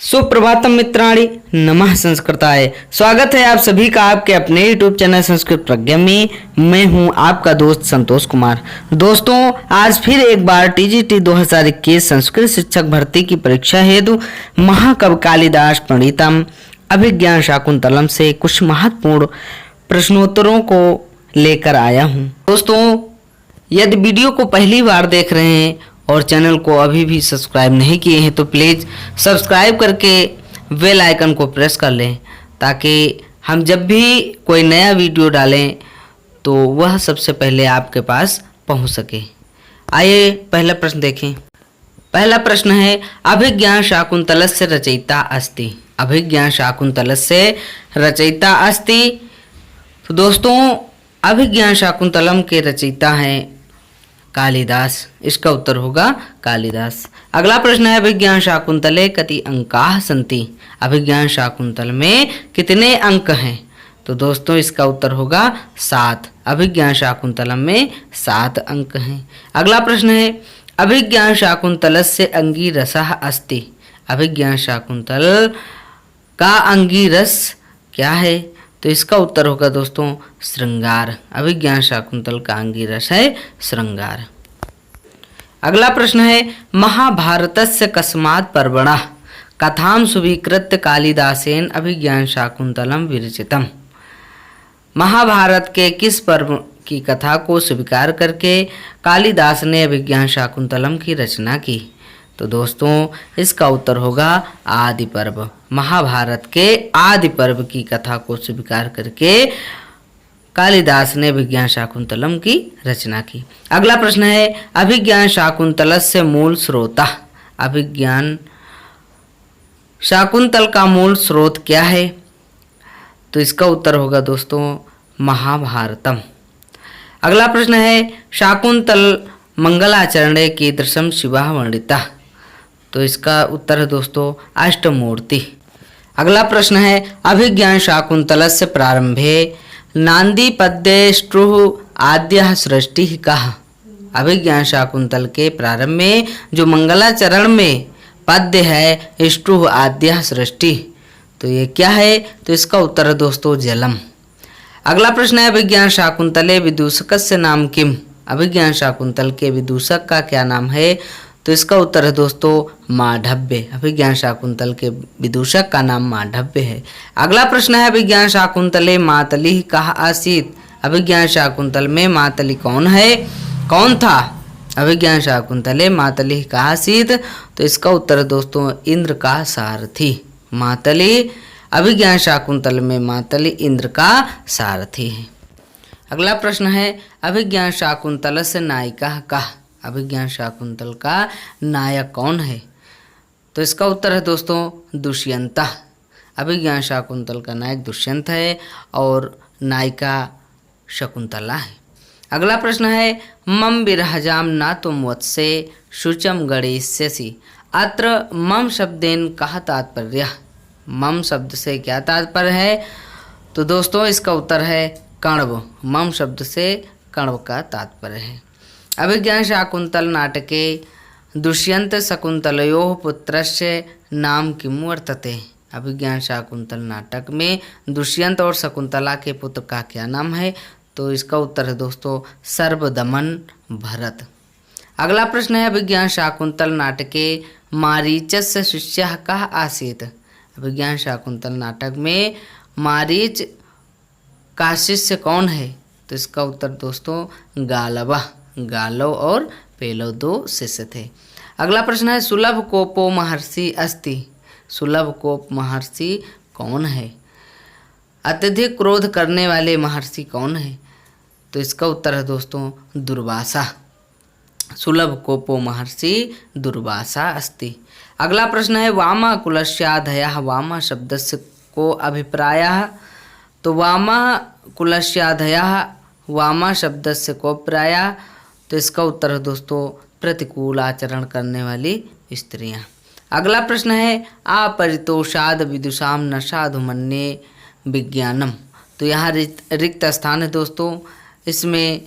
सुप्रभातम मित्राणि, नमः संस्कृताय। स्वागत है आप सभी का आपके अपने YouTube चैनल संस्कृत प्रज्ञा में। मैं हूं आपका दोस्त संतोष कुमार। दोस्तों, आज फिर एक बार TGT 2021 संस्कृत शिक्षक भर्ती की परीक्षा हेतु महाकवि कालिदास प्रणीतम अभिज्ञान शाकुंतलम से कुछ महत्वपूर्ण प्रश्नोत्तरों को लेकर आया हूं। दोस्तों, यदि वीडियो को पहली बार देख रहे हैं और चैनल को अभी भी सब्सक्राइब नहीं किए हैं तो प्लीज़ सब्सक्राइब करके बेल आइकन को प्रेस कर लें, ताकि हम जब भी कोई नया वीडियो डालें तो वह सबसे पहले आपके पास पहुंच सके। आइए पहला प्रश्न देखें। पहला प्रश्न है, अभिज्ञान शाकुंतलस्य रचयिता अस्ति। अभिज्ञान शाकुंतलस्य रचयिता अस्ति। तो दोस्तों, अभिज्ञान शाकुंतलम के रचयिता हैं कालिदास। इसका उत्तर होगा कालिदास। अगला प्रश्न है, अभिज्ञान शाकुंतले कति अंकाः सन्ति। अभिज्ञान शाकुंतल में कितने अंक हैं? तो दोस्तों, इसका उत्तर होगा 7। अभिज्ञान शाकुंतलम में 7 अंक हैं। अगला प्रश्न है, अभिज्ञान शाकुंतलस्य अंगीरसः अस्ति। अभिज्ञान शाकुंतल का अंगीरस क्या है? तो इसका उत्तर होगा दोस्तों श्रृंगार। अभिज्ञान शाकुंतल का अंगीरस है श्रृंगार। अगला प्रश्न है, महाभारतस्य कस्मात् पर्वणः कथां स्वीकृत्य कालिदासेन अभिज्ञान शाकुंतलम विरचितम्। महाभारत के किस पर्व की कथा को स्वीकार करके कालिदास ने अभिज्ञान शाकुंतलम की रचना की? तो दोस्तों, इसका उत्तर होगा आदि पर्व। महाभारत के आदि पर्व की कथा को स्वीकार करके कालिदास ने अभिज्ञान शाकुंतलम की रचना की। अगला प्रश्न है, अभिज्ञान शाकुंतलस्य मूल स्रोतः। अभिज्ञान शाकुंतल का मूल स्रोत क्या है? तो इसका उत्तर होगा दोस्तों महाभारतम। अगला प्रश्न है, शाकुंतल मंगलाचरणे कीदृशं शिवः वर्णितः। तो इसका उत्तर है दोस्तों अष्टमूर्ति। अगला प्रश्न है, अभिज्ञान शाकुंतलस्य प्रारंभे नांदी पद्येष्टुः आद्यः सृष्टिः कः। अभिज्ञान शाकुंतल के प्रारंभ में जो मंगलाचरण में पद्य है इष्टुः आद्यः सृष्टि, तो ये क्या है? तो इसका उत्तर है दोस्तों जलम। अगला प्रश्न है, अभिज्ञान शाकुंतले विदूषकस्य नाम किम। अभिज्ञान शाकुंतल के विदूषक का क्या नाम है? तो इसका उत्तर है दोस्तों मांडव्य। अभिज्ञान शाकुंतल के विदूषक का नाम मांडव्य है। अगला प्रश्न है, अभिज्ञान शाकुंतले मातली कः आसीत्। अभिज्ञान शाकुंतल में मातली कौन है, कौन था? अभिज्ञान शाकुंतले मातली कः आसीत्। तो इसका उत्तर है दोस्तों इंद्र का सारथी। मातली अभिज्ञान शाकुंतल में मातली इंद्र का सारथी है। अगला प्रश्न है, अभिज्ञान शाकुंतलस्य नायिका कः। अभिज्ञान शाकुंतल का नायक कौन है? तो इसका उत्तर है दोस्तों दुष्यंता। अभिज्ञान शाकुंतल का नायक दुष्यंत है और नायिका शकुंतला है। अगला प्रश्न है, मम विरहजाम न तुम वत्से शुचम गणेष्यसि। अत्र मम शब्देन कः तात्पर्य। मम शब्द से क्या तात्पर्य है? तो दोस्तों, इसका उत्तर है कण्व। मम शब्द से कण्व का तात्पर्य है। अभिज्ञान शाकुंतल नाटके दुष्यंत शकुंतलयोः पुत्रस्य नाम किम वर्तते। अभिज्ञान शाकुंतल नाटक में दुष्यंत और शकुंतला के पुत्र का क्या नाम है? तो इसका उत्तर है दोस्तों सर्वदमन भरत। अगला प्रश्न है, अभिज्ञान शाकुंतल नाटके मारीचस्य शिष्यः कः आसीत्। अभिज्ञान शाकुंतल नाटक में मारीच का शिष्य कौन है? तो इसका उत्तर दोस्तों गालव। गालव और पेलव 2 शिष्य थे। अगला प्रश्न है, सुलभ कोपो महर्षि अस्ति। सुलभ कोप महर्षि कौन है? अत्यधिक क्रोध करने वाले महर्षि कौन है? तो इसका उत्तर है दोस्तों दुर्वासा। सुलभ कोपो महर्षि दुर्वासा अस्ति। अगला प्रश्न है, वामा कुलस्याधयः वामा शब्दस्य को अभिप्रायः। तो वामा कुलस्याधयः वामा शब्दस्य को प्रायः। तो इसका उत्तर है दोस्तों प्रतिकूल आचरण करने वाली स्त्रियां। अगला प्रश्न है, अपरितोषाद विदुषाम न साधुमन्ये विज्ञानम। तो यहाँ रिक्त स्थान है दोस्तों, इसमें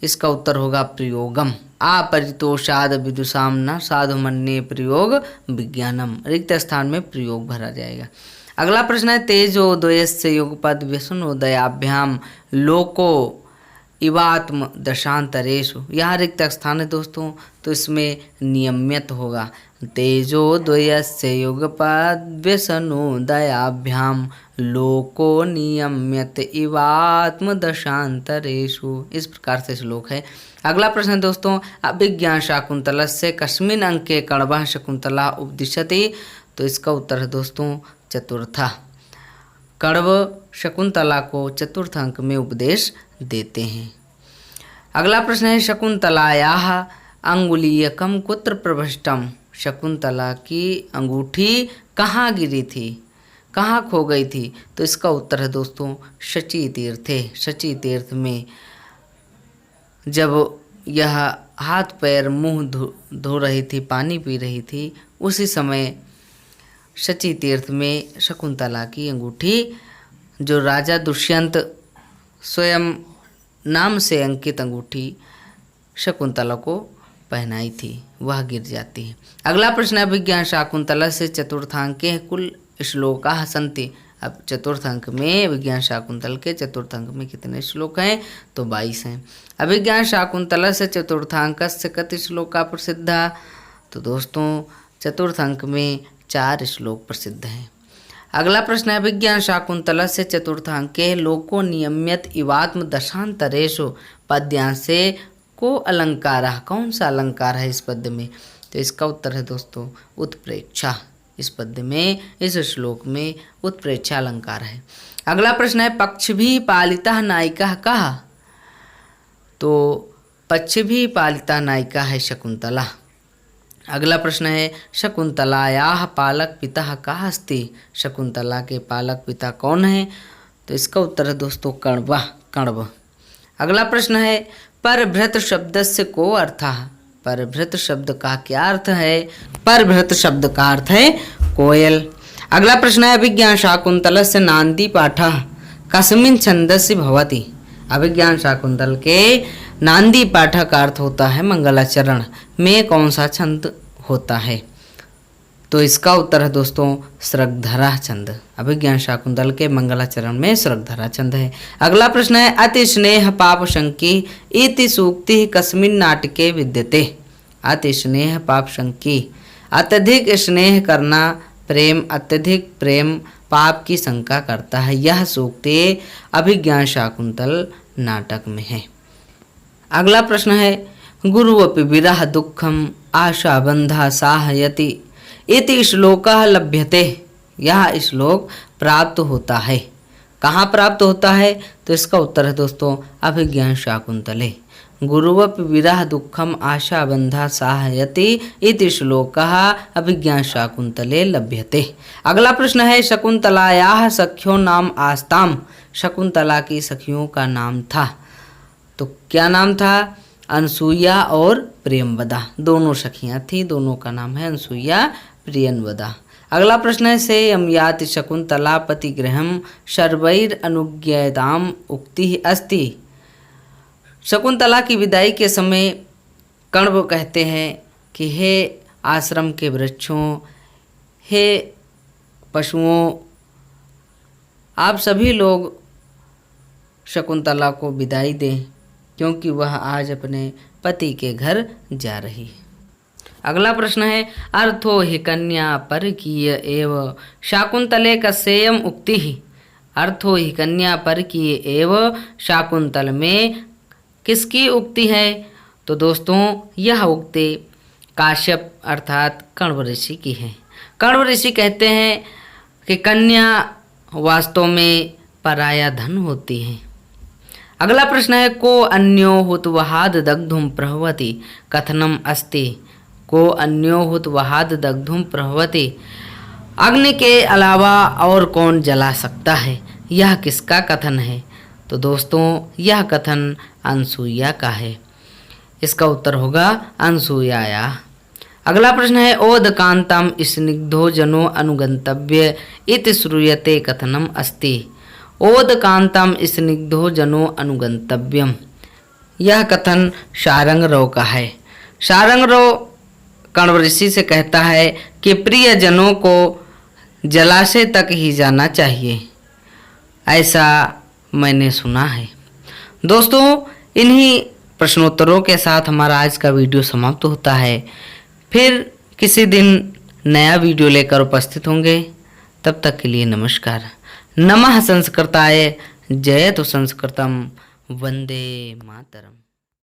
इसका उत्तर होगा प्रयोगम। आपरितोषाद विदुषाम न साधु मन्ये प्रयोग विज्ञानम। रिक्त स्थान में प्रयोग भरा जाएगा। अगला प्रश्न है तेजो द्वयस्य युगपद व्यसनोदयाभ्याम लोको इवात्म दशांतरेषु। यहाँ रिक्त स्थान है दोस्तों, तो इसमें नियम्यत होगा। तेजो द्वयस्य युगपद व्यसनोदयाभ्याम लोको नियम्यत इवात्म दशांतरेषु। इस प्रकार से श्लोक है। अगला प्रश्न है दोस्तों अभिज्ञान शाकुंतलस्य कस्मिन् अंके कण्वः शकुंतला उपदिशति। तो इसका उत्तर है दोस्तों चतुर्था। कण्व शकुंतला को चतुर्थ अंक में उपदेश देते हैं। अगला प्रश्न है शकुंतलायाः अंगुलीयकम कुत्र प्रभष्टम। शकुंतला की अंगूठी कहाँ गिरी थी, कहाँ खो गई थी। तो इसका उत्तर है दोस्तों शची तीर्थे। शची तीर्थ में जब यह हाथ पैर मुंह धो रही थी, पानी पी रही थी, उसी समय शची तीर्थ में शकुंतला की अंगूठी जो राजा दुष्यंत स्वयं नाम से अंकित अंगूठी शकुंतला को पहनाई थी, वह गिर जाती है। अगला प्रश्न है अभिज्ञान शाकुंतला से चतुर्थांके कुल श्लोकाः सन्ति। अब चतुर्थ अंक में विज्ञान शाकुंतल के चतुर्थ अंक में कितने श्लोक हैं, तो 22 हैं। अभिज्ञान शाकुंतला से चतुर्थांकस्य कति श्लोका प्रसिद्धा। तो दोस्तों चतुर्थ अंक में 4 श्लोक प्रसिद्ध हैं। अगला प्रश्न है अभिज्ञान शाकुंतला से चतुर्थांके लोको नियम्यत इवात्म दशांतरेषु पद्यांसे को अलंकार। कौन सा अलंकार है इस पद्य में। तो इसका उत्तर है दोस्तों उत्प्रेक्षा। इस पद्य में, इस श्लोक में उत्प्रेक्षा अलंकार है। अगला प्रश्न है पक्ष भी पालिता नायिका कहा। तो पक्ष भी पालिता नायिका है शकुंतला। अगला प्रश्न है शकुंतलायाः पालक पिता कः अस्ति। शकुंतला के पालक पिता कौन है। तो इसका उत्तर है दोस्तों कण्व। अगला प्रश्न है परभृत शब्दस्य को अर्थः। परभृत शब्द का क्या अर्थ है। परभृत शब्द का अर्थ है कोयल। अगला प्रश्न है अभिज्ञान शाकुंतलस्य नांदी पाठः कस्मिन् छन्दसि भवति। अभिज्ञान शाकुंतल के नांदी पाठः का अर्थ होता है मंगलाचरण में कौन सा छंद होता है। तो इसका उत्तर है दोस्तों सृगधरा छंद। अभिज्ञान शाकुंतल के मंगलाचरण में सृगधरा छंद है। अगला प्रश्न है अति स्नेह पाप शंकी इति सूक्ति कस्मिन् नाटके विद्यते। अति स्नेह पाप शंकी, अत्यधिक स्नेह करना प्रेम, अत्यधिक प्रेम पाप की शंका करता है। यह सूक्ति अभिज्ञान शाकुंतल नाटक में है। अगला प्रश्न है गुरुवपि विरह दुःखम आशाबंधा साहयति इति श्लोकः लभ्यते। यह श्लोक प्राप्त होता है। कहाँ प्राप्त होता है। तो इसका उत्तर है दोस्तों अभिज्ञान शाकुंतले। गुरुवपि विरह दुःखम आशाबंधा साहयति इति श्लोकः अभिज्ञान शाकुंतले लभ्यते। अगला प्रश्न है शकुंतलायाः सख्यो नाम आस्ताम। शकुंतला की सखियों का नाम था। तो क्या नाम था। अनसुईया और प्रियंवदा, दोनों सखियां थी, दोनों का नाम है अनसुईया प्रियंवदा। अगला प्रश्न है से यमयाति शकुंतला पतिगृहम सर्वैर अनुज्ञाताम उक्ति अस्ति। शकुंतला की विदाई के समय कण्व कहते हैं कि हे आश्रम के वृक्षों, हे पशुओं, आप सभी लोग शकुंतला को विदाई दें क्योंकि वह आज अपने पति के घर जा रही है। अगला प्रश्न है अर्थो हि कन्या परकीय एव शाकुंतले कस्येयम उक्ति। अर्थो हि कन्या परकीय एव शाकुंतल में किसकी उक्ति है। तो दोस्तों यह उक्ति काश्यप अर्थात कण्व ऋषि की है। कण्व ऋषि कहते हैं कि कन्या वास्तव में पराया धन होती है। अगला प्रश्न है को अन्यो हुतवहाद दग्धुम प्रभवति कथनम अस्ति। को अन्यो हुतवहाद दग्धुम प्रभवति, अग्नि के अलावा और कौन जला सकता है, यह किसका कथन है। तो दोस्तों यह कथन अनसुईया का है। इसका उत्तर होगा अनसुईया। अगला प्रश्न है ओदकांतम स्निग्धो जनो अनुगंतव्य इति श्रूयते कथनम अस्ति। ओदकांतम स्निग्धो जनो अनुगंतव्यम, यह कथन शारंग रव का है। शारंगरो कण्व ऋषि से कहता है कि प्रियजनों को जलाशय तक ही जाना चाहिए, ऐसा मैंने सुना है। दोस्तों, इन्हीं प्रश्नोत्तरों के साथ हमारा आज का वीडियो समाप्त होता है। फिर किसी दिन नया वीडियो लेकर उपस्थित होंगे। तब तक के लिए नमस्कार। नमः संस्कृताय, जयतु संस्कृतम, वंदे मातरम।